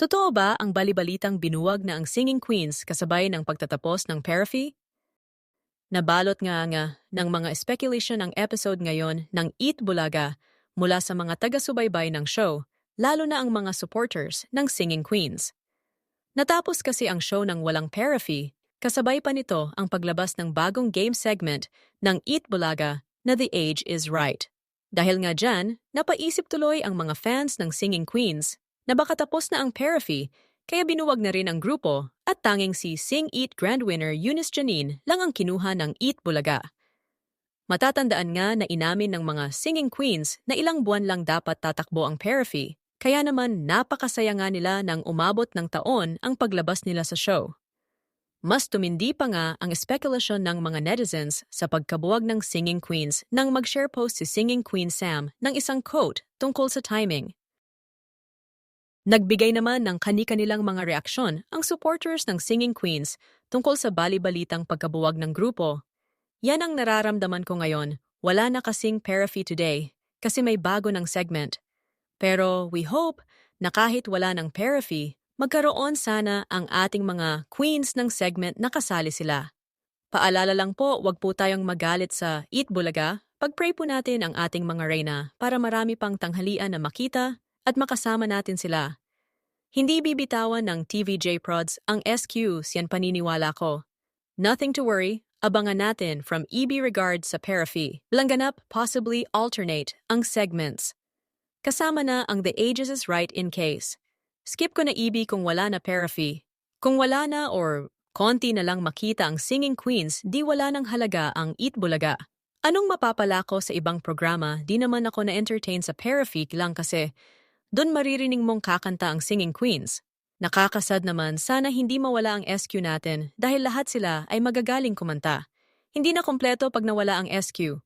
Totoo ba ang balibalitang binuwag na ang Singing Queens kasabay ng pagtatapos ng Parafy? Nabalot nga ng mga speculation ang episode ngayon ng Eat Bulaga mula sa mga taga-subaybay ng show, lalo na ang mga supporters ng Singing Queens. Natapos kasi ang show ng walang Parafy, kasabay pa nito ang paglabas ng bagong game segment ng Eat Bulaga na The Age is Right. Dahil nga dyan, napaisip tuloy ang mga fans ng Singing Queens na baka tapos na ang Parafy, kaya binuwag na rin ang grupo at tanging si Sing Eat Grand Winner Eunice Janine lang ang kinuha ng Eat Bulaga. Matatandaan nga na inamin ng mga Singing Queens na ilang buwan lang dapat tatakbo ang Parafy, kaya naman napakasaya nga nila nang umabot ng taon ang paglabas nila sa show. Mas tumindi pa nga ang spekulasyon ng mga netizens sa pagkabuwag ng Singing Queens nang mag-share post si Singing Queen Sam ng isang quote tungkol sa timing. Nagbigay naman ng kani-kanilang mga reaksyon ang supporters ng Singing Queens tungkol sa bali-balitang pagkabuwag ng grupo. Yan ang nararamdaman ko ngayon, wala na kasing Parafy today kasi may bago ng segment. Pero we hope na kahit wala ng Parafy, magkaroon sana ang ating mga queens ng segment na kasali sila. Paalala lang po, wag po tayong magalit sa Eat Bulaga. Pag-pray po natin ang ating mga reyna para marami pang tanghalian na makita at makasama natin sila. Hindi bibitawan ng TVJ Prods ang SQs, yan paniniwala ko. Nothing to worry, abangan natin from EB Regards sa Parafy. Langganap, possibly alternate ang segments. Kasama na ang The Ages is Right in case. Skip ko na EB kung wala na Parafy. Kung wala na or konti na lang makita ang Singing Queens, di wala ng halaga ang Eat Bulaga. Anong mapapala ko sa ibang programa, di naman ako na-entertain sa Parafy lang kasi doon maririnig mong kakanta ang Singing Queens. Nakakasad naman, sana hindi mawala ang SQ natin dahil lahat sila ay magagaling kumanta. Hindi na kompleto pag nawala ang SQ.